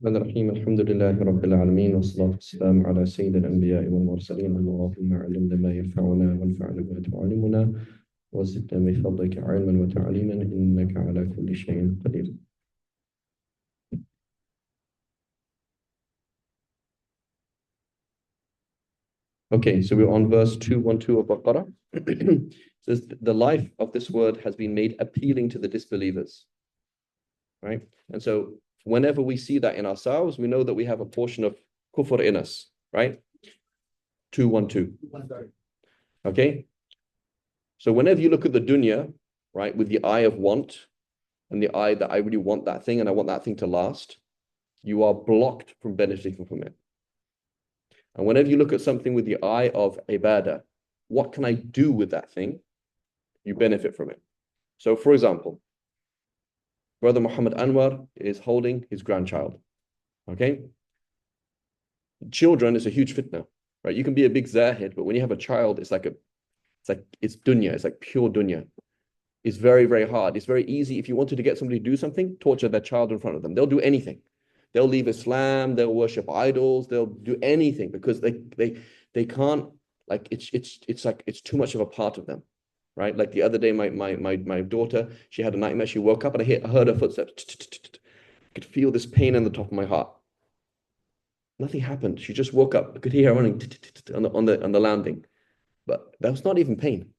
الرحمن الرحيم الحمد لله رب العالمين والصلاة والسلام على سيد الأنبياء والمرسلين اللهم علمنا ما ينفعنا وانفعنا بما تعلمنا وزدنا من فضلك علما وتعليما إنك على كل شيء قدير. Okay, so we're on verse 212 of Baqarah. It says, the life of this word has been made appealing to the disbelievers, right? And so whenever we see that in ourselves, we know that we have a portion of kufr in us, right? 212. Okay, so whenever you look at the dunya, right, with the eye of want and the eye that I really want that thing and I want that thing to last, you are blocked from benefiting from it. And whenever you look at something with the eye of ibadah, what can I do with that thing? You benefit from it. So, for example, Brother Muhammad Anwar is holding his grandchild. Okay, children is a huge fitna, right? You can be a big zahid, but when you have a child, it's dunya, it's like pure dunya. It's very, very hard. It's very easy. If you wanted to get somebody to do something, torture their child in front of them. They'll do anything. They'll leave Islam, they'll worship idols, they'll do anything because they can't, like it's like it's too much of a part of them. Right? Like the other day, my daughter, she had a nightmare. She woke up and I heard her footsteps. I could feel this pain in the top of my heart. Nothing happened. She just woke up. I could hear her running on the landing. But that was not even pain.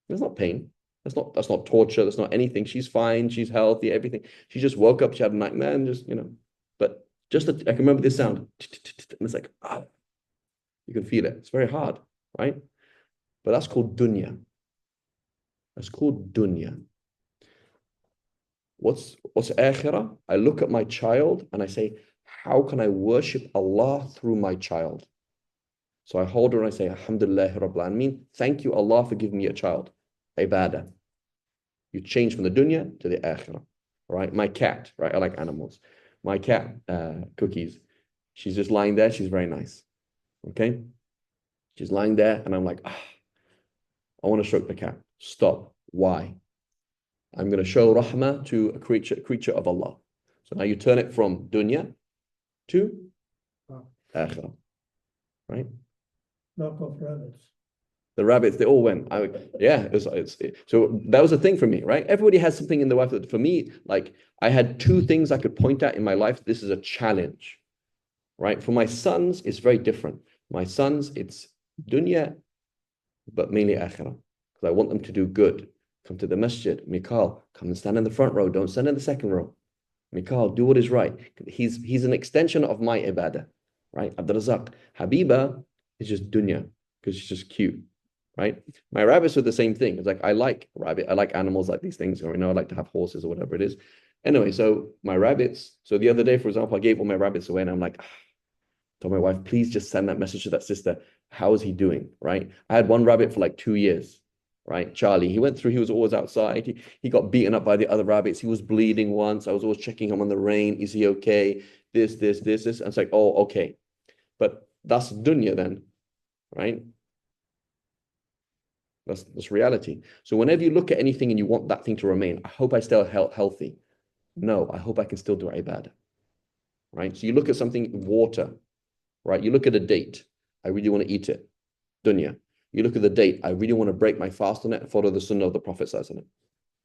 It's not pain. That's not torture. That's not anything. She's fine. She's healthy. Everything. She just woke up. She had a nightmare and just, But just I can remember this sound, and it's like you can feel it. It's very hard, right? But that's called dunya. That's called dunya. What's akhirah? I look at my child and I say, how can I worship Allah through my child? So I hold her and I say, Alhamdulillah Rabbil Alameen. Thank you, Allah, for giving me a child. Ibadah. You change from the dunya to the akhirah, right? My cat, right? I like animals. My cat, Cookies, she's just lying there. She's very nice, okay? She's lying there and I'm like, I want to stroke the cat. Stop. Why? I'm going to show rahmah to a creature of Allah. So now you turn it from dunya to akhirah, right? Knock off rabbits. The rabbits, they all went. So that was a thing for me, right? Everybody has something in their life that for me, like I had two things I could point at in my life. This is a challenge, right? For my sons, it's very different. My sons, it's dunya, but mainly akhirah. Because I want them to do good. Come to the masjid. Mikhail, come and stand in the front row. Don't stand in the second row. Mikhail, do what is right. He's an extension of my ibadah, right? Abdul Razak. Habiba is just dunya, because she's just cute. Right? My rabbits are the same thing. It's like I like rabbit, I like animals like these things, or I like to have horses or whatever it is. Anyway, so my rabbits. So the other day, for example, I gave all my rabbits away, and I'm like, told my wife, please just send that message to that sister. How is he doing? Right? I had one rabbit for like 2 years. Right? Charlie. He was always outside. He got beaten up by the other rabbits. He was bleeding once. I was always checking him on the rain. Is he okay? This. And it's like, oh, okay. But that's dunya then, right? That's reality. So whenever you look at anything and you want that thing to remain, I hope I still healthy. No, I hope I can still do ibadah. Right? So you look at something, water, right? You look at a date. I really want to eat it. Dunya. You look at the date. I really want to break my fast on it and follow the sunnah of the Prophet ﷺ.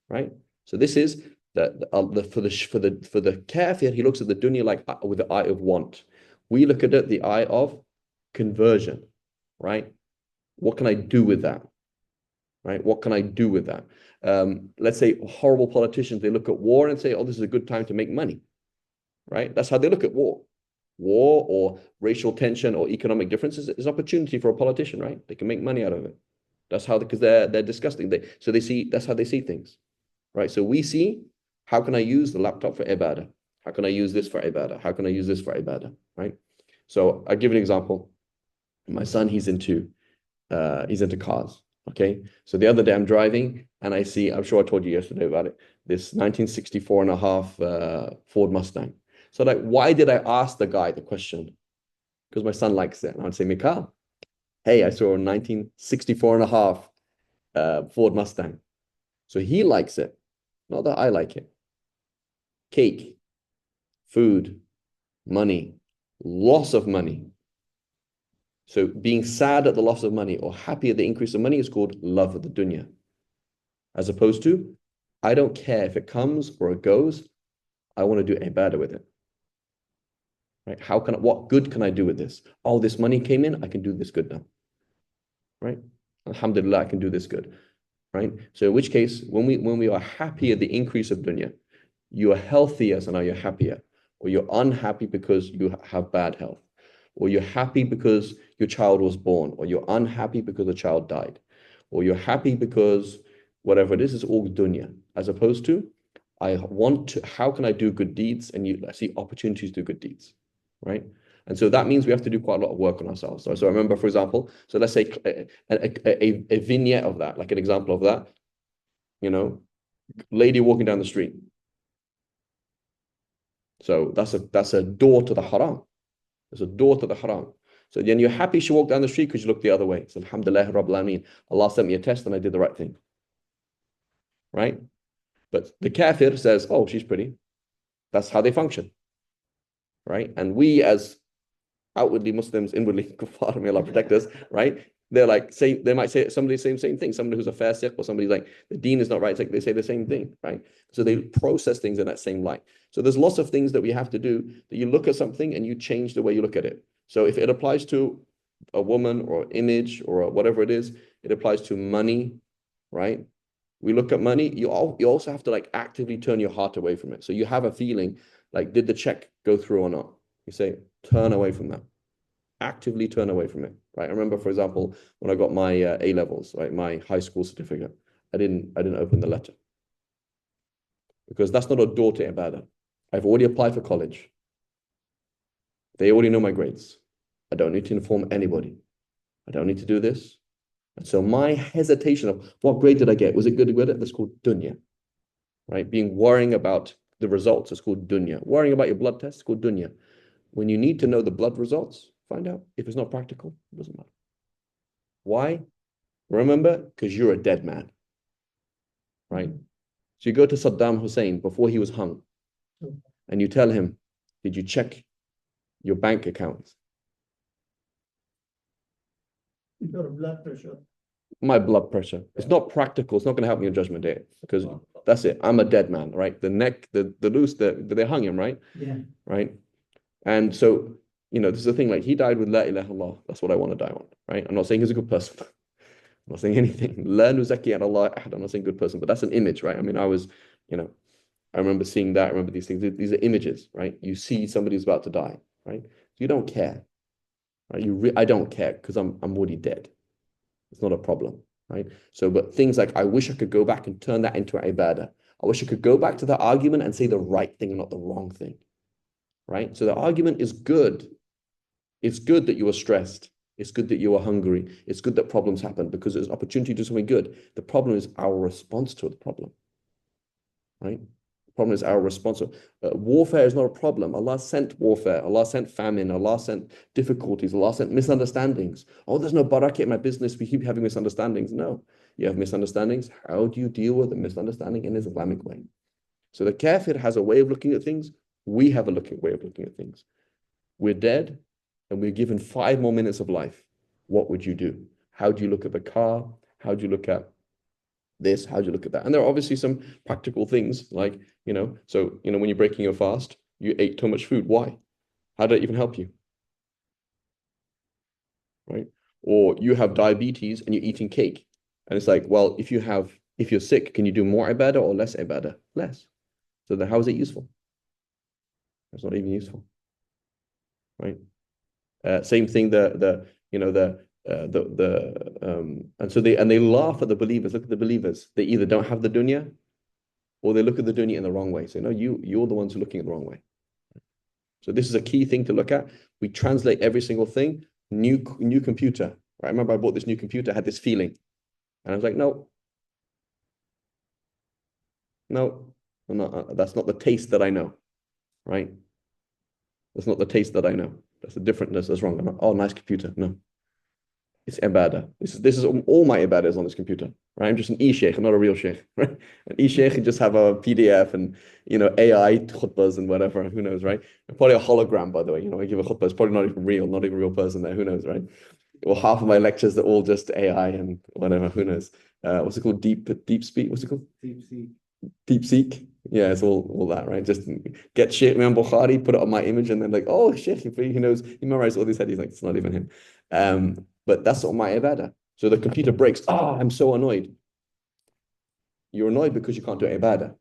Right? So this is for the kafir, he looks at the dunya like with the eye of want. We look at it the eye of conversion. Right? What can I do with that? Right? What can I do with that? Let's say horrible politicians, they look at war and say, oh, this is a good time to make money. Right? That's how they look at war. War or racial tension or economic differences is an opportunity for a politician, right? They can make money out of it. That's how, because they're disgusting. That's how they see things. Right? So we see, how can I use the laptop for ibadah? How can I use this for ibadah? How can I use this for ibadah? Right? So I give an example. My son, he's into cars. Okay. So the other day I'm driving and I see, I'm sure I told you yesterday about it, this 1964 and a half Ford Mustang. So like, why did I ask the guy the question? Because my son likes it. And I'd say, Mikhail, hey, I saw a 1964 and a half Ford Mustang. So he likes it. Not that I like it. Cake, food, money, loss of money. So being sad at the loss of money or happy at the increase of money is called love of the dunya. As opposed to, I don't care if it comes or it goes, I want to do ibadah with it. Right? What good can I do with this? Oh, this money came in, I can do this good now. Right? Alhamdulillah, I can do this good. Right? So in which case, when we are happy at the increase of dunya, you are healthier, so now you're happier. Or you're unhappy because you have bad health. Or you're happy because your child was born. Or you're unhappy because the child died. Or you're happy because whatever it is all dunya. As opposed to, how can I do good deeds? And I see opportunities to do good deeds. Right? And so that means we have to do quite a lot of work on ourselves. So I remember, for example, so let's say a vignette of that, like an example of that, lady walking down the street. So that's a door to the haram. There's a door to the haram. So then you're happy she walked down the street because you looked the other way. So alhamdulillah, Rabbil Alameen. Allah sent me a test and I did the right thing. Right? But the kafir says, oh, she's pretty. That's how they function. Right? And we as outwardly Muslims, inwardly kuffar, may Allah protect us, right? They're like, they might say somebody saying same thing. Somebody who's a fasiq or somebody's like, the deen is not right. It's like they say the same thing, right? So they process things in that same light. So there's lots of things that we have to do that you look at something and you change the way you look at it. So if it applies to a woman or image or whatever it is, it applies to money, right? We look at money, you also have to like actively turn your heart away from it. So you have a feeling like, did the check go through or not? You say, turn away from that. Actively turn away from it, right? I remember, for example, when I got my A levels, right, my high school certificate, I didn't open the letter because that's not a door to ibadah. I've already applied for college. They already know my grades. I don't need to inform anybody. I don't need to do this. And so my hesitation of what grade did I get? Was it good? That's called dunya, right? Worrying about the results is called dunya. Worrying about your blood test is called dunya. When you need to know the blood results, find out. If it's not practical, it doesn't matter. Why? Remember, because you're a dead man, right? So you go to Saddam Hussein before he was hung, and you tell him, did you check your bank accounts? Your blood pressure. My blood pressure. It's not practical. It's not going to help me on Judgment Day because that's it. I'm a dead man, right? The neck, the noose, they hung him, right? Yeah. Right? And so, this is the thing, like he died with La ilaha illallah. That's what I want to die on, right? I'm not saying he's a good person. I'm not saying anything. La nuzaki an Allah ahad. I'm not saying good person, but that's an image, right? I mean, I remember seeing that. I remember these things. These are images, right? You see somebody who's about to die, right? You don't care, right? I don't care because I'm already dead. It's not a problem, right? So, but things like I wish I could go back and turn that into ibadah. I wish I could go back to the argument and say the right thing and not the wrong thing, right? So the argument is good. It's good that you are stressed. It's good that you are hungry. It's good that problems happen because there's an opportunity to do something good. The problem is our response to the problem, right? The problem is our response. Warfare is not a problem. Allah sent warfare. Allah sent famine. Allah sent difficulties. Allah sent misunderstandings. Oh, there's no barakah in my business. We keep having misunderstandings. No, you have misunderstandings. How do you deal with the misunderstanding in an Islamic way? So the kafir has a way of looking at things. We have a way of looking at things. We're dead and we're given 5 more minutes of life. What would you do? How do you look at the car? How do you look at this? How do you look at that? And there are obviously some practical things like, when you're breaking your fast, you ate too much food. Why? How did it even help you? Right? Or you have diabetes and you're eating cake. And it's like, well, if you're sick, can you do more ibadah or less ibadah? Less. So then how is it useful? It's not even useful. Right? Same thing, and so they laugh at the believers. Look at the believers. They either don't have the dunya or they look at the dunya in the wrong way. So no, you're the ones who are looking at the wrong way. So this is a key thing to look at. We translate every single thing. New computer. Right? I remember I bought this new computer, I had this feeling. And I was like, no, that's not the taste that I know. Right? That's not the taste that I know. That's a different, that's wrong. Oh, nice computer. No. It's ibadah. This is all my ibadah is on this computer, right? I'm just an e-sheikh, I'm not a real sheikh, right? An e-sheikh can just have a PDF and AI khutbas and whatever. Who knows, right? And probably a hologram, by the way. I give a khutbah. It's probably not even real, not even a real person there. Who knows, right? Or half of my lectures are all just AI and whatever. Who knows? What's it called? Deep speak. What's it called? Deep sea. Deep seek. Yeah, it's all that, right? Just get Sheikh Imam Bukhari, put it on my image, and then like, oh, Sheikh, he knows, he memorized all these hadiths. Like, it's not even him. But that's all my ibadah. So the computer breaks. Oh, I'm so annoyed. You're annoyed because you can't do ibadah.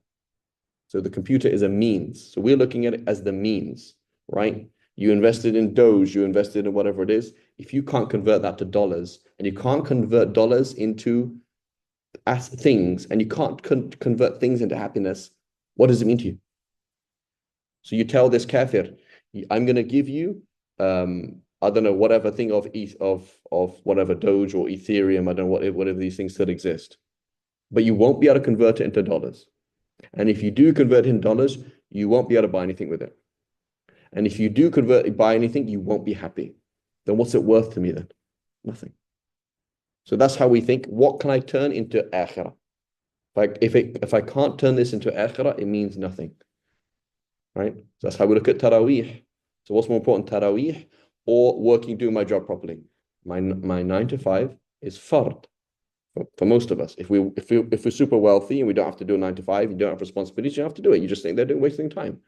So the computer is a means. So we're looking at it as the means, right? You invested in Doge, you invested in whatever it is. If you can't convert that to dollars, and you can't convert dollars into as things, and you can't convert things into happiness, what does it mean to you? So you tell this kafir, I'm going to give you, I don't know, whatever thing of whatever Doge or Ethereum, I don't know whatever these things still exist, but you won't be able to convert it into dollars. And if you do convert it in dollars, you won't be able to buy anything with it. And if you do buy anything, you won't be happy. Then what's it worth to me then? Nothing. So that's how we think. What can I turn into akhirah? Like if I can't turn this into akhirah, it means nothing. Right? So that's how we look at taraweeh. So what's more important, taraweeh or doing my job properly? My 9 to 5 is fard for most of us. If we're super wealthy and we don't have to do a 9 to 5, you don't have responsibilities, you don't have to do it. You just think they're wasting time.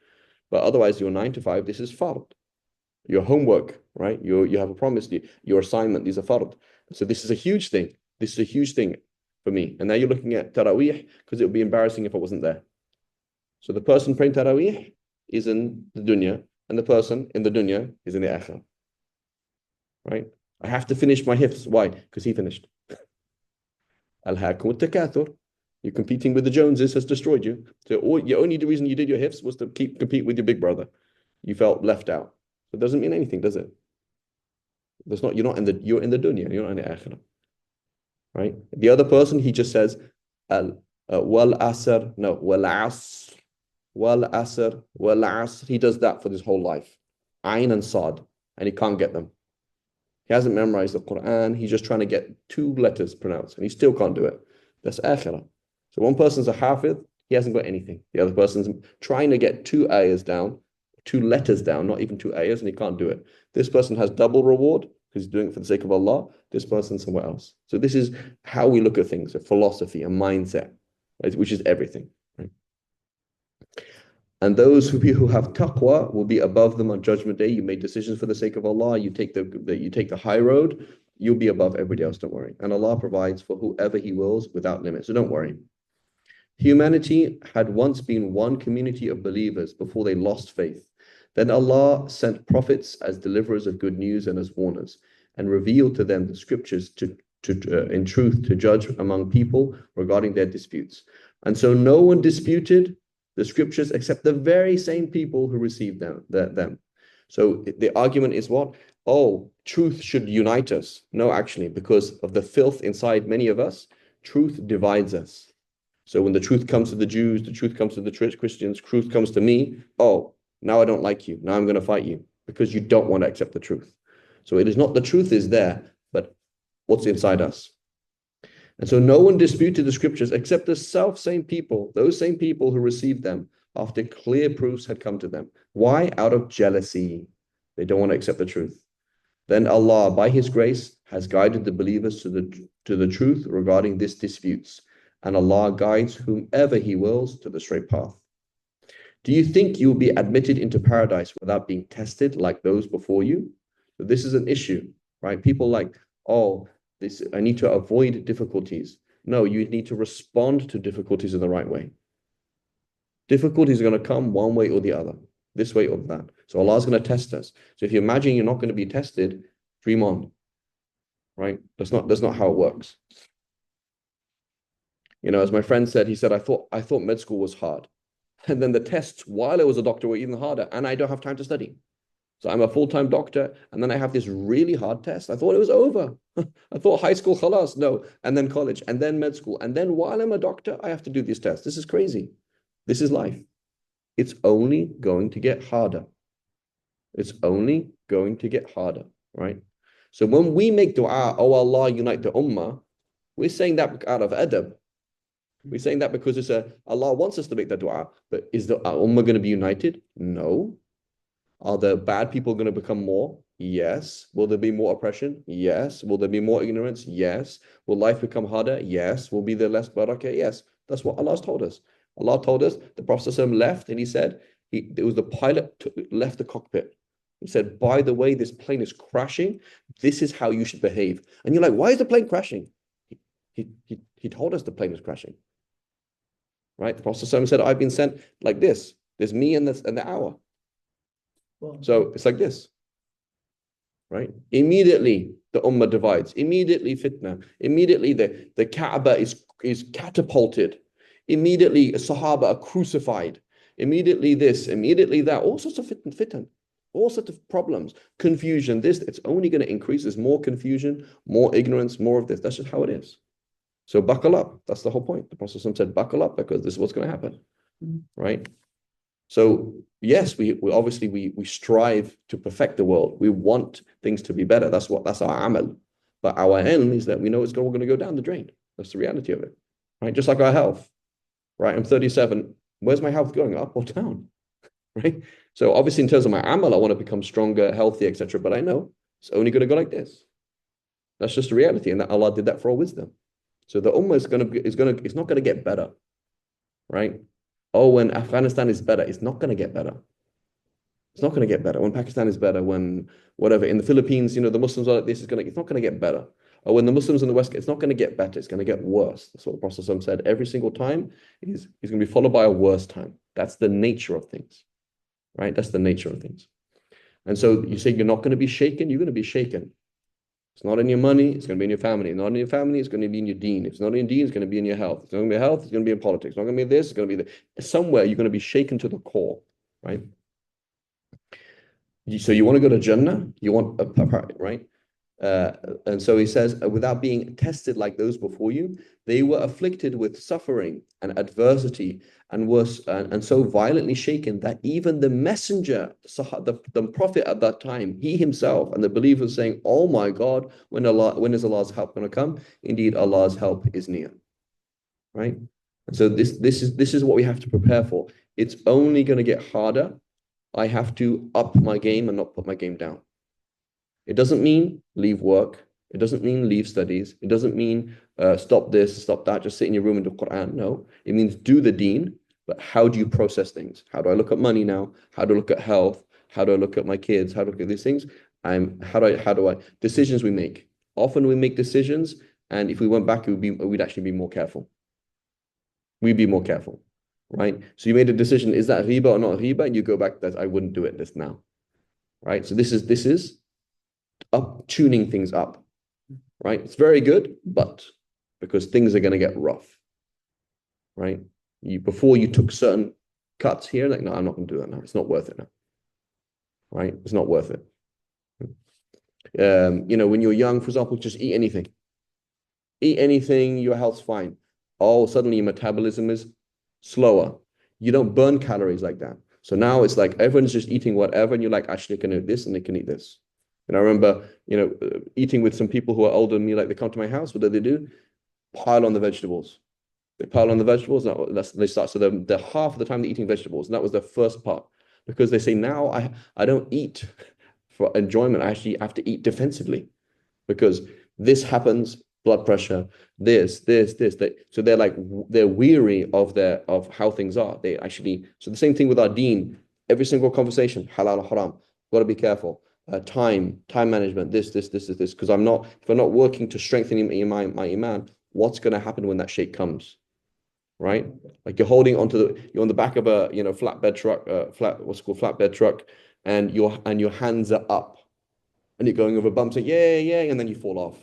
But otherwise, your 9 to 5, this is fard. Your homework, right? You have a promise, your assignment, these are fard. So this is a huge thing. This is a huge thing for me. And now you're looking at taraweeh because it would be embarrassing if I wasn't there. So the person praying taraweeh is in the dunya, and the person in the dunya is in the akhirah. Right? I have to finish my hifz. Why? Because he finished. Al-hakum takathur. You're competing with the Joneses has destroyed you. So the only reason you did your hifz was to compete with your big brother. You felt left out. It doesn't mean anything, does it? You're in the dunya, you're not in the akhirah. Right? The other person, he just says wal asr, no, wal asr, wal asr, wal asr. He does that for his whole life. Ayn and Sad, and he can't get them. He hasn't memorized the Quran. He's just trying to get 2 letters pronounced, and he still can't do it. That's akhirah. So one person's a hafidh, he hasn't got anything. The other person's trying to get 2 ayahs down, 2 letters down, not even 2 ayahs, and he can't do it. This person has double reward because he's doing it for the sake of Allah. This person's somewhere else. So this is how we look at things, a philosophy, a mindset, right, which is everything. Right? And those who have taqwa will be above them on Judgment Day. You make decisions for the sake of Allah. You take the high road. You'll be above everybody else. Don't worry. And Allah provides for whoever He wills without limit. So don't worry. Humanity had once been one community of believers before they lost faith. Then Allah sent prophets as deliverers of good news and as warners, and revealed to them the scriptures in truth to judge among people regarding their disputes. And so no one disputed the scriptures except the very same people who received them. So the argument is what? Oh, truth should unite us. No, actually, because of the filth inside many of us, truth divides us. So when the truth comes to the Jews, the truth comes to the Christians, truth comes to me, oh, now I don't like you. Now I'm going to fight you because you don't want to accept the truth. So it is not the truth is there, but what's inside us. And so no one disputed the scriptures except the same people, those same people who received them after clear proofs had come to them. Why? Out of jealousy. They don't want to accept the truth. Then Allah, by His grace, has guided the believers to the truth regarding these disputes. And Allah guides whomever He wills to the straight path. Do you think you will be admitted into paradise without being tested like those before you? So this is an issue, right? People like, oh, I need to avoid difficulties. No, you need to respond to difficulties in the right way. Difficulties are going to come one way or the other, this way or that. So Allah is going to test us. So if you imagine you're not going to be tested, dream on, right? That's not how it works. As my friend said, he said, I thought med school was hard. And then the tests while I was a doctor were even harder, and I don't have time to study. So I'm a full-time doctor, and then I have this really hard test. I thought it was over. I thought high school, khalas, no. And then college, and then med school. And then while I'm a doctor, I have to do these tests. This is crazy. This is life. It's only going to get harder. It's only going to get harder, right? So when we make dua, oh Allah, unite the ummah, we're saying that out of adab. We're saying that because Allah wants us to make that dua. But is the ummah going to be united? No. Are the bad people going to become more? Yes. Will there be more oppression? Yes. Will there be more ignorance? Yes. Will life become harder? Yes. Will be there less barakah? Yes. That's what Allah's told us. Allah told us, the Prophet ﷺ left and he said, it was the pilot left the cockpit. He said, by the way, this plane is crashing. This is how you should behave. And you're like, why is the plane crashing? He told us the plane was crashing. Right? The Prophet ﷺ said, I've been sent like this. There's me and the hour. So it's like this, right? Immediately the ummah divides. Immediately fitna. Immediately the Kaaba is catapulted. Immediately Sahaba are crucified. Immediately this, immediately that. All sorts of fitan, all sorts of problems, confusion. This, it's only going to increase. There's more confusion, more ignorance, more of this. That's just how it is. So buckle up. That's the whole point. The Prophet said, buckle up because this is what's going to happen, right? So yes, we obviously we strive to perfect the world. We want things to be better. That's our amal. But our end is that we know it's going to go down the drain. That's the reality of it, right? Just like our health, right? I'm 37. Where's my health going, up or down, right? So obviously, in terms of my amal, I want to become stronger, healthy, etc. But I know it's only going to go like this. That's just the reality, and that Allah did that for our wisdom. So the ummah it's not going to get better, right? Oh, when Afghanistan is better, it's not going to get better. It's not going to get better. When Pakistan is better, when whatever, in the Philippines, the Muslims are like this, it's not going to get better. Or when the Muslims in the West, it's not going to get better. It's going to get worse. That's what the Prophet ﷺ said. Every single time is going to be followed by a worse time. That's the nature of things, right? That's the nature of things. And so you say you're not going to be shaken. You're going to be shaken. It's not in your money, it's going to be in your family. Not in your family, it's going to be in your deen. If it's not in your deen, it's going to be in your health. It's not going to be health, it's going to be in politics. It's not going to be this, it's going to be somewhere you're going to be shaken to the core, right? So you want to go to Jannah, you want right? And so he says, without being tested like those before you, they were afflicted with suffering and adversity and so violently shaken that even the messenger, the prophet at that time, he himself and the believers saying, oh my God, when is Allah's help going to come? Indeed, Allah's help is near. Right? And so this is what we have to prepare for. It's only going to get harder. I have to up my game and not put my game down. It doesn't mean leave work. It doesn't mean leave studies. It doesn't mean stop this, stop that, just sit in your room and do Quran. No, it means do the deen, but how do you process things? How do I look at money now? How do I look at health? How do I look at my kids? How do I look at these things? How do I decisions we make? Often we make decisions, and if we went back, we'd actually be more careful. We'd be more careful, right? So you made a decision, is that riba or not riba? And you go back, that I wouldn't do it this now. Right? So this is up tuning things up, right? It's very good, but because things are going to get rough, right? Before you took certain cuts here, like, no, I'm not going to do that now. It's not worth it now, right? It's not worth it. When you're young, for example, just eat anything. Eat anything, your health's fine. Oh, suddenly your metabolism is slower. You don't burn calories like that. So now it's like everyone's just eating whatever, and you're like, actually, they can eat this and they can eat this. And I remember, eating with some people who are older than me, like they come to my house, what do they do? Pile on the vegetables. They pile on the vegetables. They start. So they're half of the time they're eating vegetables. And that was the first part. Because they say, now I don't eat for enjoyment. I actually have to eat defensively. Because this happens, blood pressure, this. So they're weary of how things are. So the same thing with our deen. Every single conversation, halal, haram, got to be careful. Time management, this. Because if I'm not working to strengthen my iman, what's going to happen when that shake comes, right? Like you're on the back of a flatbed truck, flatbed truck, and your hands are up, and you're going over bumps, like yeah, and then you fall off.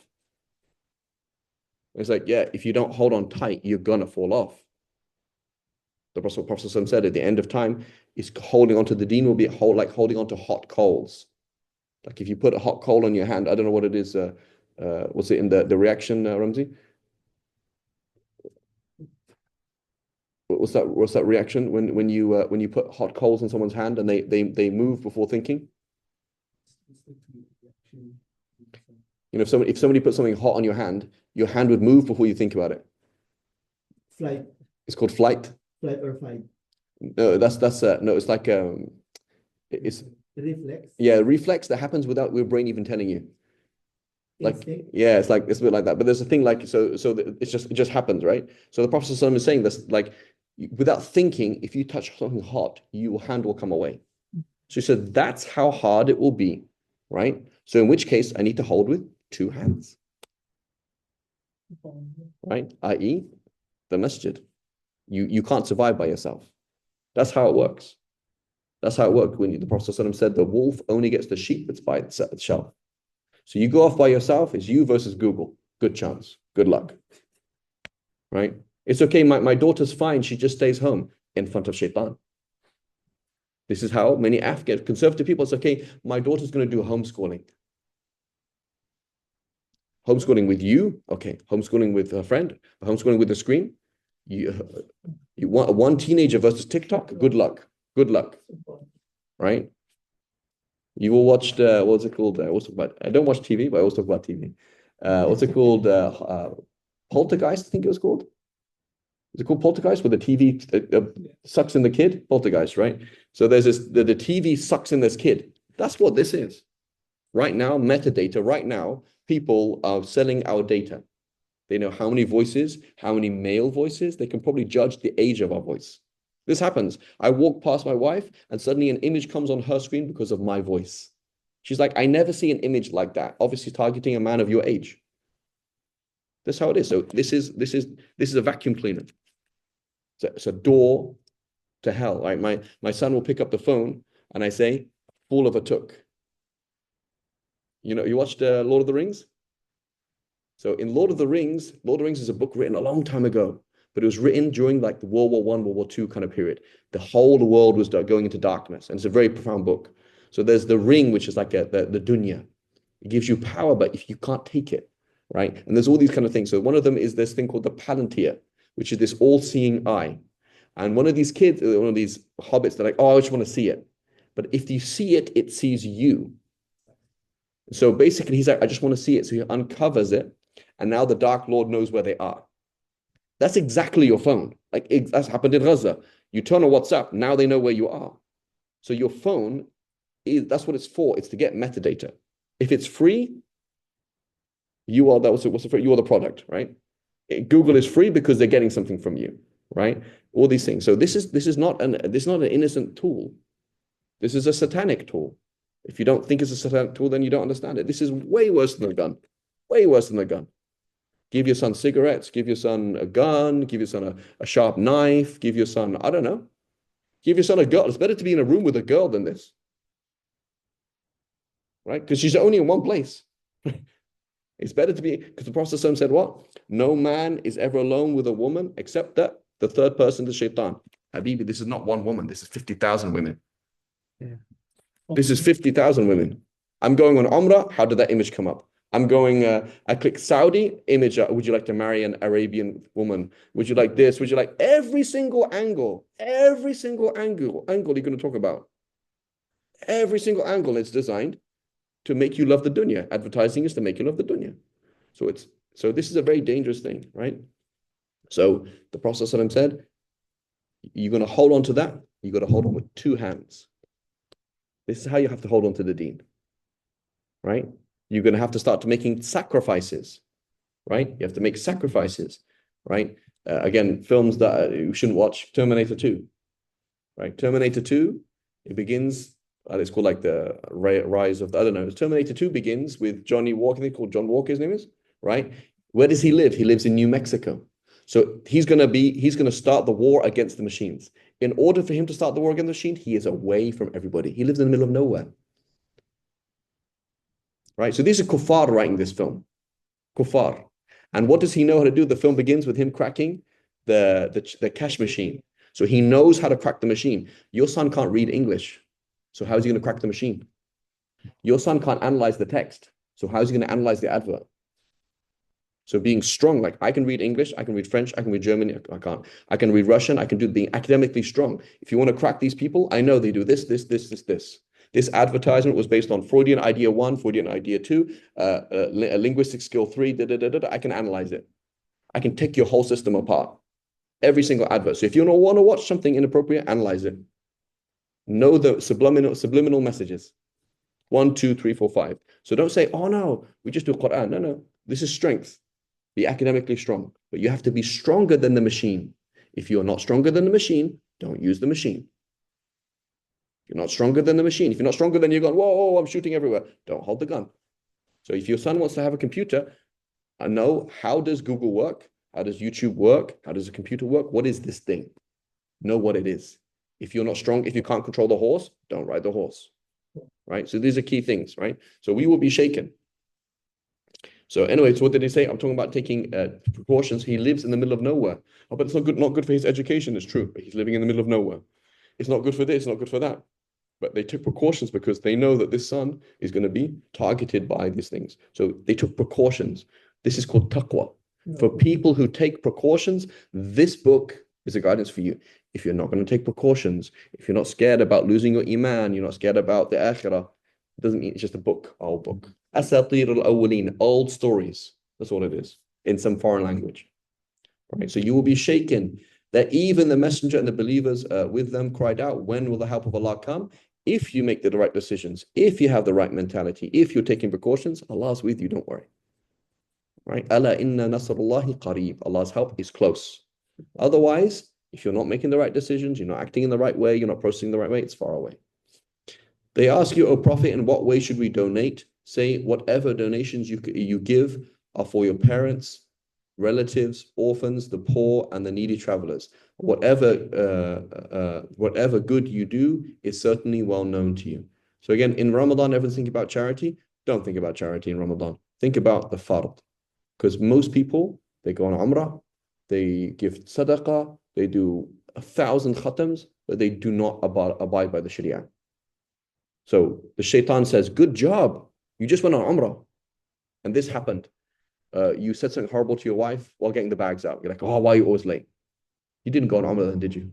It's like, yeah, if you don't hold on tight, you're gonna fall off. The Prophet said at the end of time, is holding onto the deen will be like holding onto hot coals. Like if you put a hot coal on your hand, I don't know what it is. What's it in the reaction, Ramzi? What's that reaction when you put hot coals on someone's hand and they move before thinking? You know, if somebody put something hot on your hand would move before you think about it. Flight, It's called flight. flight or fight. No, no, it's like it's Reflex, yeah, reflex that happens without your brain even telling you. Like, instinct. yeah, it's like it's a bit like that. But there's a thing like it just happens, right? So the Prophet ﷺ is saying this like without thinking, if you touch something hot, your hand will come away. So he said that's how hard it will be, right? So in which case I need to hold with two hands, right? I.e., the masjid. You can't survive by yourself. That's how it works. That's how it worked when the Prophet ﷺ said the wolf only gets the sheep that's by itself. So you go off by yourself, it's you versus Google. Good chance. Good luck. Right? It's okay. My daughter's fine. She just stays home in front of shaitan. This is how many Afghan conservative people say, okay, my daughter's going to do homeschooling. Homeschooling with you, okay. Homeschooling with a friend, homeschooling with the screen. You want one teenager versus TikTok? Good luck. Good luck. Right? You all watched what's it called? I don't watch TV, but I always talk about TV. What's it called? Poltergeist, I think it was called. Is it called Poltergeist? Where the TV sucks in the kid? Poltergeist, right? So there's this the TV sucks in this kid. That's what this is. Right now, metadata, right now, people are selling our data. They know how many voices, how many male voices. They can probably judge the age of our voice. This happens. I walk past my wife and suddenly an image comes on her screen because of my voice. She's like, I never see an image like that. Obviously targeting a man of your age. That's how it is. So this is a vacuum cleaner. It's a door to hell. Right? My son will pick up the phone and I say, Fall of a Took. You know, you watched Lord of the Rings? So in Lord of the Rings is a book written a long time ago, but it was written during like the World War I, World War II kind of period. The whole world was going into darkness, and it's a very profound book. So there's the ring, which is like the dunya. It gives you power, but if you can't take it, right? And there's all these kind of things. So one of them is this thing called the Palantir, which is this all-seeing eye. And one of these kids, one of these hobbits, they're like, oh, I just want to see it. But if you see it, it sees you. So basically, he's like, I just want to see it. So he uncovers it. And now the Dark Lord knows where they are. That's exactly your phone. Like that's happened in Gaza. You turn on WhatsApp, now they know where you are. So your phone that's what it's for. It's to get metadata. If it's free, you are you are the product, right? Google is free because they're getting something from you, right? All these things. So this is not an innocent tool. This is a satanic tool. If you don't think it's a satanic tool, then you don't understand it. This is way worse than a gun. Way worse than a gun. Give your son cigarettes, give your son a gun, give your son a sharp knife, give your son, I don't know. Give your son a girl. It's better to be in a room with a girl than this. Right? Because she's only in one place. It's better to be, because the Prophet said what? No man is ever alone with a woman except that the third person is shaitan. Habibi, this is not one woman. This is 50,000 women. Yeah. This is 50,000 women. I'm going on Umrah. How did that image come up? I'm going, I click Saudi image. Would you like to marry an Arabian woman? Would you like this? Would you like every single angle you're going to talk about? Every single angle is designed to make you love the dunya. Advertising is to make you love the dunya. So this is a very dangerous thing, right? So the Prophet ﷺ said, you're going to hold on to that. You got to hold on with two hands. This is how you have to hold on to the deen, right? You're going to have to start making sacrifices, right? You have to make sacrifices, right? Again, films that you shouldn't watch, Terminator 2, right? Terminator 2, it begins, it's called like the rise of, I don't know, Terminator 2 begins with Johnny Walker, they called John Walker, his name is, right? Where does he live? He lives in New Mexico. So he's going to start the war against the machines. In order for him to start the war against the machine, he is away from everybody. He lives in the middle of nowhere. Right? So these are kuffar writing this film. Kuffar. And what does he know how to do? The film begins with him cracking the cash machine. So he knows how to crack the machine. Your son can't read English. So how is he going to crack the machine? Your son can't analyze the text. So how is he going to analyze the advert? So being strong, like I can read English, I can read French, I can read German, I can't. I can read Russian, I can do being academically strong. If you want to crack these people, I know they do this. This advertisement was based on Freudian idea 1, Freudian idea 2, linguistic skill 3, I can analyze it. I can take your whole system apart. Every single advert. So if you don't want to watch something inappropriate, analyze it. Know the subliminal messages. 1, 2, 3, 4, 5. So don't say, oh no, we just do Quran. No. This is strength. Be academically strong. But you have to be stronger than the machine. If you're not stronger than the machine, don't use the machine. You're not stronger than the machine. If you're not stronger than your gun, whoa, I'm shooting everywhere. Don't hold the gun. So if your son wants to have a computer, I know, how does Google work? How does YouTube work? How does a computer work? What is this thing? Know what it is. If you're not strong, if you can't control the horse, don't ride the horse. Right? So these are key things, right? So we will be shaken. So anyway, so what did he say? I'm talking about taking precautions. He lives in the middle of nowhere. Oh, but it's not good for his education. It's true, but he's living in the middle of nowhere. It's not good for this, not good for that. But they took precautions because they know that this son is going to be targeted by these things. So they took precautions. This is called taqwa. For people who take precautions, this book is a guidance for you. If you're not going to take precautions, if you're not scared about losing your iman, you're not scared about the akhirah, it doesn't mean it's just a book, old book. Asatir al-awwalin, old stories. That's all it is, in some foreign language. Right? So you will be shaken that even the messenger and the believers with them cried out, when will the help of Allah come? If you make the right decisions, if you have the right mentality, if you're taking precautions, Allah's with you, don't worry. Right? Ala inna nasrullahi qareeb. Allah's help is close. Otherwise, if you're not making the right decisions, you're not acting in the right way, you're not processing the right way, it's far away. They ask you, O Prophet, in what way should we donate? Say, whatever donations you give are for your parents, relatives, orphans, the poor, and the needy travelers. Whatever good you do is certainly well known to you. So again, in Ramadan, everyone's thinking about charity. Don't think about charity in Ramadan. Think about the fard. Because most people, they go on Umrah, they give sadaqah, they do 1,000 khatams, but they do not abide by the Sharia. So the shaitan says, good job. You just went on Umrah. And this happened. You said something horrible to your wife while getting the bags out. You're like, oh, why are you always late? You didn't go on Umrah then, did you?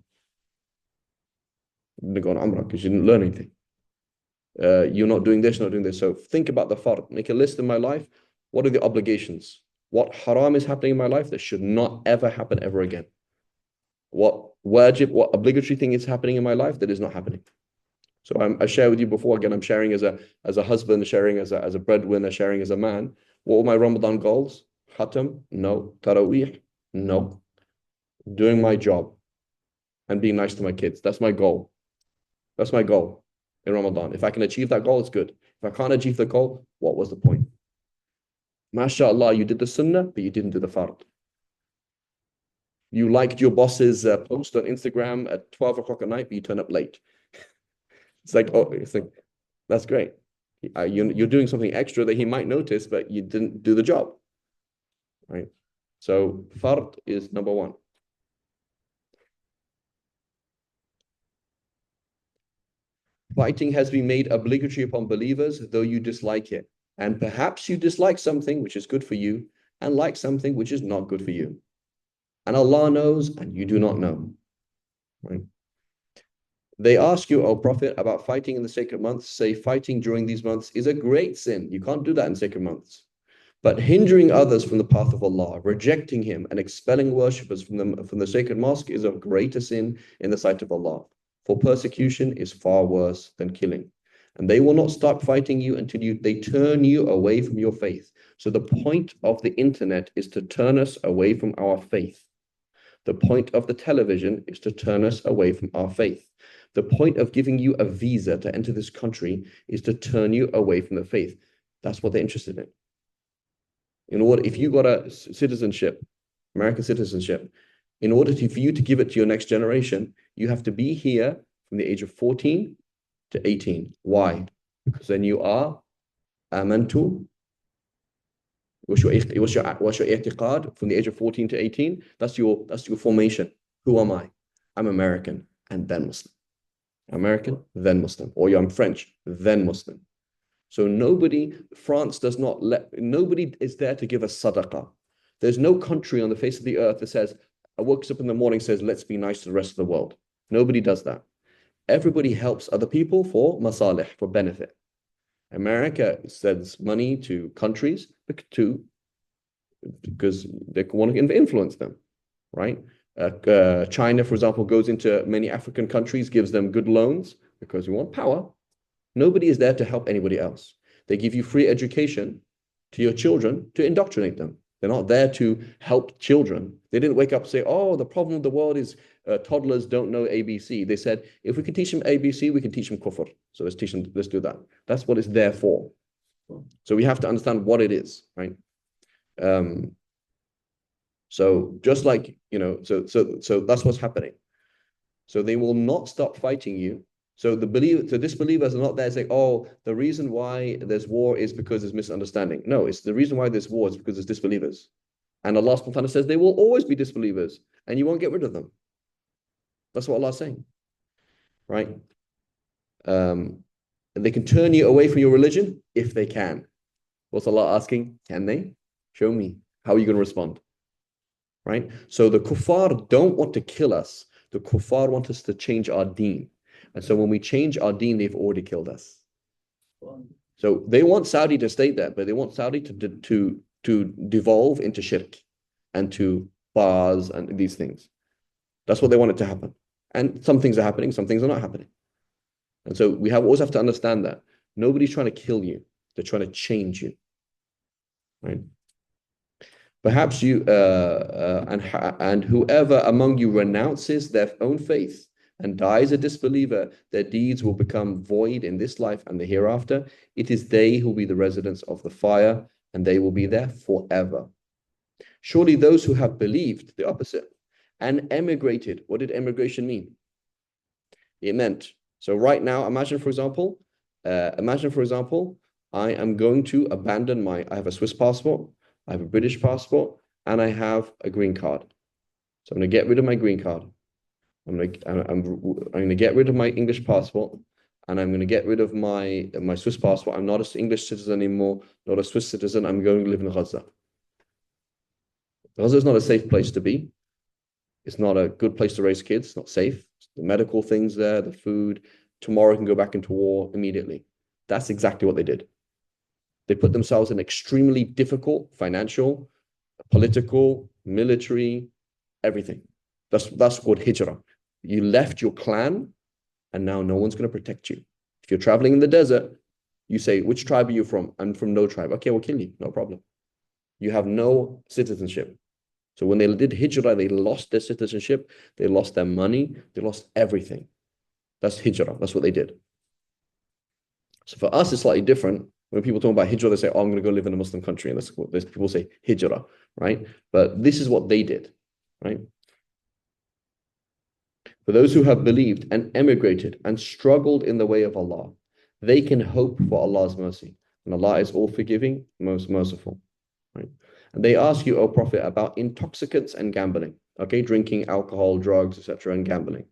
You didn't go on Umrah because you didn't learn anything. You're not doing this, not doing this. So think about the fard. Make a list in my life. What are the obligations? What haram is happening in my life that should not ever happen ever again? What wajib, what obligatory thing is happening in my life that is not happening? So I shared with you before, again, I'm sharing as a husband, sharing as a breadwinner, sharing as a man. What were my Ramadan goals? Khatam? No. Taraweeh? No. Doing my job and being nice to my kids. That's my goal. That's my goal in Ramadan. If I can achieve that goal, it's good. If I can't achieve the goal, what was the point? MashaAllah, you did the sunnah, but you didn't do the fard. You liked your boss's post on Instagram at 12 o'clock at night, but you turn up late. It's like, that's great. You're doing something extra that he might notice, but you didn't do the job. Right? So fard is number one. Fighting has been made obligatory upon believers, though you dislike it. And perhaps you dislike something which is good for you and like something which is not good for you. And Allah knows and you do not know. Right? They ask you, O Prophet, about fighting in the sacred months. Say, fighting during these months is a great sin. You can't do that in sacred months. But hindering others from the path of Allah, rejecting Him, and expelling worshippers from the sacred mosque is a greater sin in the sight of Allah. For persecution is far worse than killing. And they will not stop fighting you until they turn you away from your faith. So the point of the internet is to turn us away from our faith. The point of the television is to turn us away from our faith. The point of giving you a visa to enter this country is to turn you away from the faith. That's what they're interested in. If you got a citizenship, American citizenship, in order for you to give it to your next generation, you have to be here from the age of 14 to 18. Why? Because then you are amantu. What's your i'tiqad from the age of 14 to 18? That's your formation. Who am I? I'm American and then Muslim. American, then Muslim. Or I'm French, then Muslim. So nobody is there to give us sadaqah. There's no country on the face of the earth that says, I wakes up in the morning, says, let's be nice to the rest of the world. Nobody does that. Everybody helps other people for masalih, for benefit. America sends money to countries because they want to influence them, right? China, for example, goes into many African countries, gives them good loans because we want power. Nobody is there to help anybody else. They give you free education to your children to indoctrinate them. They're not there to help children. They didn't wake up and say, oh, the problem of the world is toddlers don't know ABC. They said, if we can teach them ABC, we can teach them kufr. So let's teach them, let's do that. That's what it's there for. So we have to understand what it is, right? So just like, so that's what's happening. So they will not stop fighting you. So disbelievers are not there saying, oh, the reason why there's war is because there's misunderstanding. No, it's the reason why there's war is because there's disbelievers. And Allah subhanahu wa ta'ala says they will always be disbelievers and you won't get rid of them. That's what Allah is saying, right? And they can turn you away from your religion if they can. What's Allah asking? Can they? Show me. How are you going to respond? Right? So the kuffar don't want to kill us. The kuffar want us to change our deen. And so when we change our deen, they've already killed us. So they want Saudi to stay there, but they want Saudi to devolve into shirk and to bars and these things. That's what they want it to happen. And some things are happening, some things are not happening. And so we always have to understand that. Nobody's trying to kill you. They're trying to change you. Right? Perhaps you and whoever among you renounces their own faith and dies a disbeliever, their deeds will become void in this life and the hereafter. It is they who will be the residents of the fire, and they will be there forever. Surely those who have believed, the opposite, and emigrated. What did emigration mean? It meant, so right now, imagine for example, I am going to abandon I have a Swiss passport, I have a British passport, and I have a green card. So I'm going to get rid of my green card. I'm going to get rid of my English passport, and I'm going to get rid of my Swiss passport. I'm not an English citizen anymore, not a Swiss citizen. I'm going to live in Gaza. Gaza is not a safe place to be. It's not a good place to raise kids. It's not safe. The medical things there, the food. Tomorrow can go back into war immediately. That's exactly what they did. They put themselves in extremely difficult financial, political, military, everything. That's called hijrah. You left your clan, and now no one's going to protect you. If you're traveling in the desert, you say, which tribe are you from? I'm from no tribe. Okay, we'll kill you. No problem. You have no citizenship. So when they did hijrah, they lost their citizenship, they lost their money, they lost everything. That's hijrah. That's what they did. So for us, it's slightly different. When people talk about hijrah, they say, oh, I'm going to go live in a Muslim country. And that's what people say hijrah, right? But this is what they did, right? For those who have believed and emigrated and struggled in the way of Allah, they can hope for Allah's mercy. And Allah is all forgiving, most merciful, right? And they ask you, O Prophet, about intoxicants and gambling, okay? Drinking, alcohol, drugs, etc., and gambling.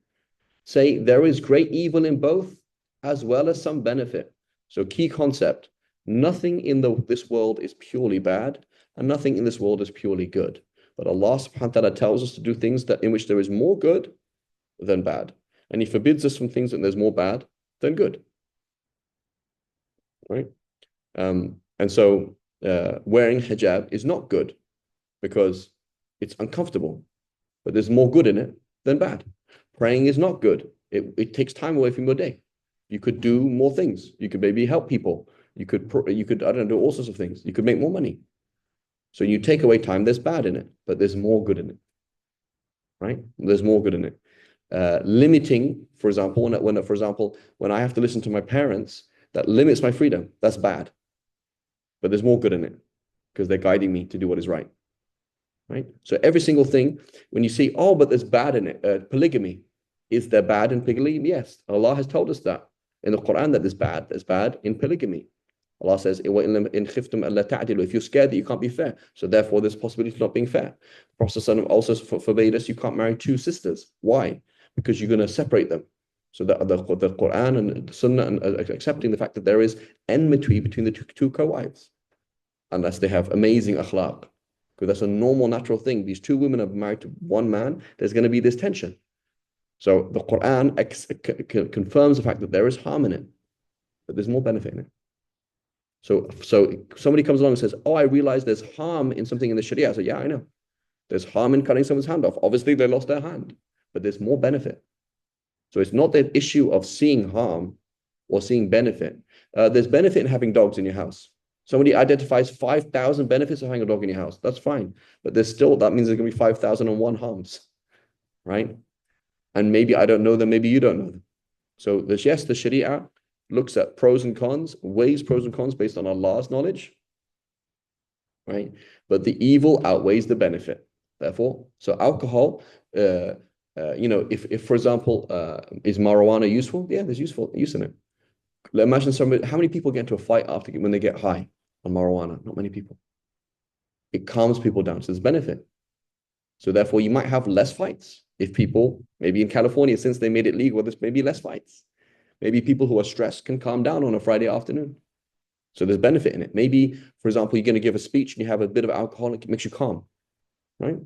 Say, there is great evil in both, as well as some benefit. So key concept, nothing in this world is purely bad, and nothing in this world is purely good. But Allah subhanahu wa ta'ala tells us to do things in which there is more good than bad. And He forbids us from things that there's more bad than good. Right? And so wearing hijab is not good because it's uncomfortable, but there's more good in it than bad. Praying is not good. It takes time away from your day. You could do more things. You could maybe help people. You could I don't know, do all sorts of things. You could make more money. So you take away time, there's bad in it, but there's more good in it. Right? There's more good in it. Limiting, for example, when I have to listen to my parents, that limits my freedom. That's bad. But there's more good in it because they're guiding me to do what is right. Right? So every single thing, when you see, oh, but there's bad in it, polygamy, is there bad in polygamy? Yes. Allah has told us that in the Quran that there's bad in polygamy. Allah says, if you're scared that you can't be fair, so therefore there's possibility of not being fair. The Prophet also forbade us, you can't marry two sisters. Why? Because you're going to separate them. So the Quran and the Sunnah and accepting the fact that there is enmity between the two co-wives, unless they have amazing akhlaq. Because that's a normal, natural thing. These two women are married to one man, there's going to be this tension. So the Quran confirms the fact that there is harm in it, but there's more benefit in it. So somebody comes along and says, "Oh, I realize there's harm in something in the Sharia." I say, "Yeah, I know. There's harm in cutting someone's hand off. Obviously, they lost their hand, but there's more benefit." So it's not the issue of seeing harm or seeing benefit. There's benefit in having dogs in your house. Somebody identifies 5,000 benefits of having a dog in your house. That's fine. But that means there's going to be 5,001 harms, right? And maybe I don't know them, maybe you don't know them. So yes, the Sharia looks at pros and cons, weighs pros and cons based on Allah's knowledge, right? But the evil outweighs the benefit. Therefore, so alcohol, if for example, is marijuana useful? Yeah, there's use in it. Imagine how many people get into a fight when they get high on marijuana? Not many people. It calms people down, so there's benefit. So therefore, you might have less fights if people, maybe in California, since they made it legal, there's maybe less fights. Maybe people who are stressed can calm down on a Friday afternoon. So there's benefit in it. Maybe, for example, you're going to give a speech and you have a bit of alcohol, and it makes you calm, right?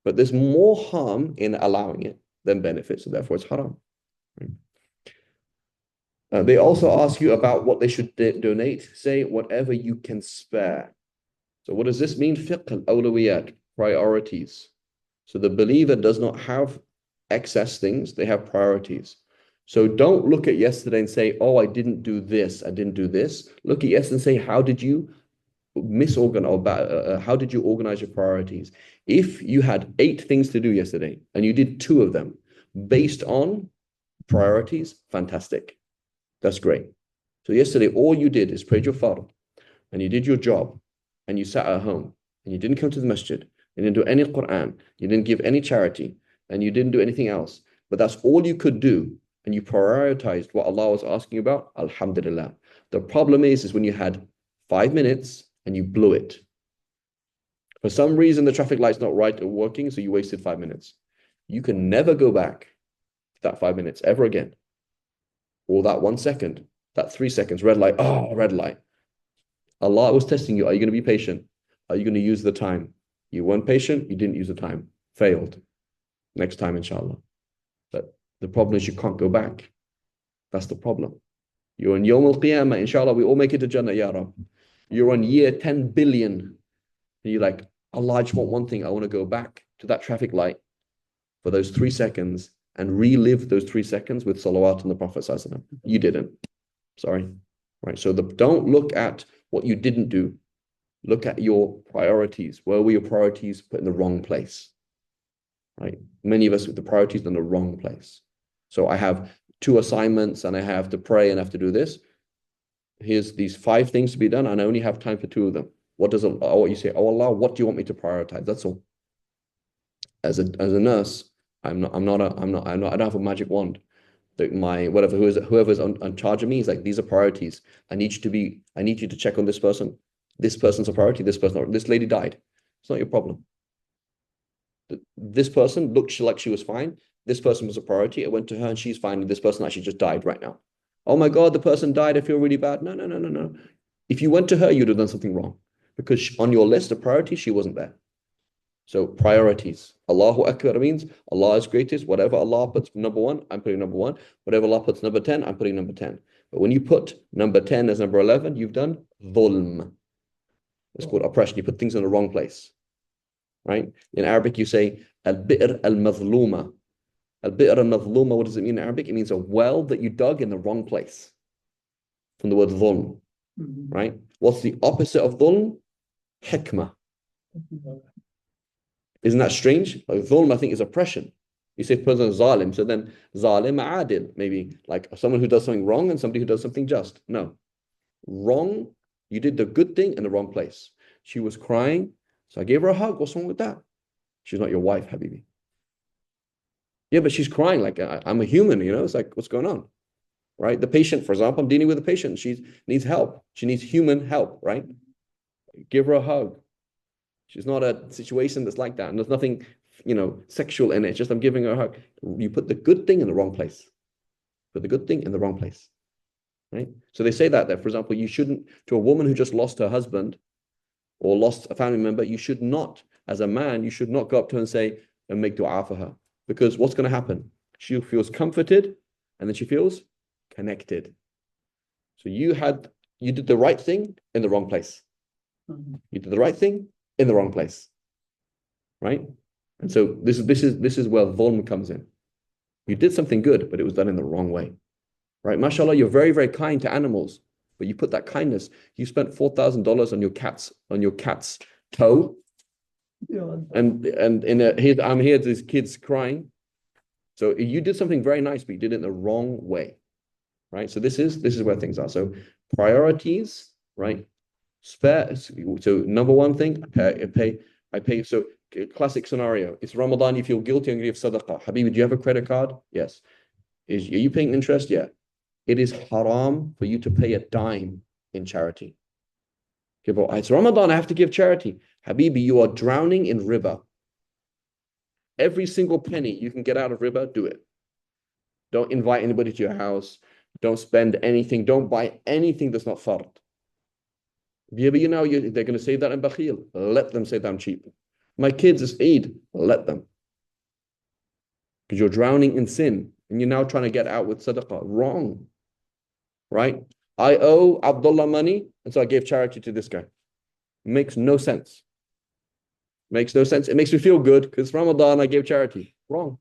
But there's more harm in allowing it than benefit, so therefore it's haram. Right? They also ask you about what they should donate. Say whatever you can spare. So what does this mean? Fiqh al-awlawiyat, priorities. So the believer does not have excess things, they have priorities. So don't look at yesterday and say, "Oh, I didn't do this, I didn't do this." Look at yesterday and say, how did you how did you organize your priorities? If you had 8 things to do yesterday and you did 2 of them based on priorities, fantastic. That's great. So yesterday, all you did is prayed your fard and you did your job and you sat at home and you didn't come to the masjid, you didn't do any Quran, you didn't give any charity, and you didn't do anything else. But that's all you could do. And you prioritized what Allah was asking about. Alhamdulillah. The problem is when you had 5 minutes and you blew it. For some reason, the traffic light's not right or working, so you wasted 5 minutes. You can never go back to that 5 minutes ever again. Or that 1 second, that 3 seconds, red light, red light. Allah was testing you. Are you going to be patient? Are you going to use the time? You weren't patient, you didn't use the time. Failed. Next time, inshallah. But the problem is you can't go back. That's the problem. You're on Yawm al-Qiyamah, inshallah, we all make it to Jannah, Ya Rab. You're on year 10 billion. And you're like, Allah, I just want one thing. I want to go back to that traffic light for those 3 seconds and relive those 3 seconds with salawat on the Prophet ﷺ. You didn't. Sorry. Right. So don't look at what you didn't do. Look at your priorities. Where were your priorities put in the wrong place? Right. Many of us with the priorities in the wrong place. So I have 2 assignments and I have to pray and I have to do this. Here's these 5 things to be done and I only have time for 2 of them. What you say? Oh Allah, what do you want me to prioritize? That's all. As a nurse, I don't have a magic wand. Whoever's on charge of me is like, these are priorities. I need you to check on this person. This person's a priority. This lady died. It's not your problem. This person looked like she was fine. This person was a priority. I went to her and she's fine. And this person actually just died right now. Oh my God, the person died. I feel really bad. No. If you went to her, you'd have done something wrong because on your list of priorities, she wasn't there. So priorities. Allahu Akbar means Allah is greatest. Whatever Allah puts number 1, I'm putting number 1. Whatever Allah puts number 10, I'm putting number 10. But when you put number 10 as number 11, you've done dhulm. It's called oppression. You put things in the wrong place. Right? In Arabic, you say al-bi'r al-mazluma. Al-bi'r al-mazluma, what does it mean in Arabic? It means a well that you dug in the wrong place. From the word dhulm. Right? What's the opposite of dhulm? Hikmah. Isn't that strange? Like dhulm, I think, is oppression. You say person is zalim, so then zalim adil, maybe like someone who does something wrong and somebody who does something just. No. Wrong, you did the good thing in the wrong place. She was crying, so I gave her a hug. What's wrong with that? She's not your wife, Habibi. Yeah, but she's crying like I'm a human, it's like, what's going on? Right? The patient, for example, I'm dealing with a patient. She needs help. She needs human help, right? Give her a hug. She's not a situation that's like that. And there's nothing, sexual in it. It's just I'm giving her a hug. You put the good thing in the wrong place. Put the good thing in the wrong place. Right? So they say that, for example, you shouldn't, to a woman who just lost her husband or lost a family member, you should not, as a man, you should not go up to her and say, and make dua for her. Because what's going to happen? She feels comforted, and then she feels connected. So you did the right thing in the wrong place. You did the right thing in the wrong place, right? And so this is where dhulm comes in. You did something good, but it was done in the wrong way, right? MashaAllah, you're very, very kind to animals, but you put that kindness. You spent $4,000 on your cat's toe, Yeah. and I'm here. These kids crying. So you did something very nice, but you did it in the wrong way, right? So this is where things are. So priorities, right? Spare. So number one thing, I pay. So classic scenario. It's Ramadan. You feel guilty and give sadaqah. Habibi, do you have a credit card? Yes. Are you paying interest? Yeah. It is haram for you to pay a dime in charity. Okay, but it's Ramadan. I have to give charity. Habibi, you are drowning in riba. Every single penny you can get out of riba, do it. Don't invite anybody to your house. Don't spend anything. Don't buy anything that's not fard. Yeah, but they're going to say that I'm bakhil. Let them say that I'm cheap. My kids is Eid. Let them. Because you're drowning in sin and you're now trying to get out with sadaqah. Wrong. Right? I owe Abdullah money, and so I gave charity to this guy. Makes no sense. Makes no sense. It makes me feel good because Ramadan, I gave charity. Wrong.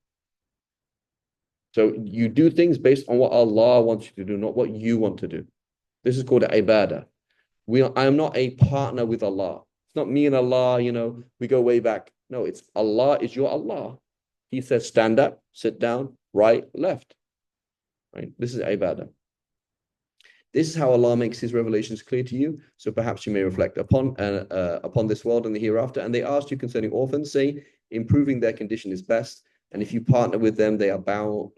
So you do things based on what Allah wants you to do, not what you want to do. This is called ibadah. I am not a partner with Allah. It's not me and Allah, we go way back. No, it's Allah is your Allah. He says, stand up, sit down, right, left. Right? This is ibadah. This is how Allah makes his revelations clear to you. So perhaps you may reflect upon this world and the hereafter. And they asked you concerning orphans, say, improving their condition is best. And if you partner with them, they are bounded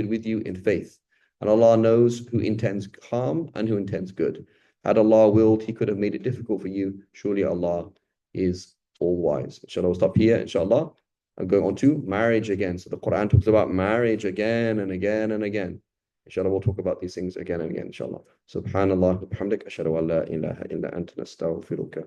with you in faith. And Allah knows who intends harm and who intends good. Had Allah willed, he could have made it difficult for you. Surely Allah is all-wise. Inshallah, we'll stop here, inshallah. I'm going on to marriage again. So the Quran talks about marriage again and again and again. Inshallah, we'll talk about these things again and again, inshallah. Subhanallah, bihamdik, ashhadu an la ilaha illa anta nastaghfiruka.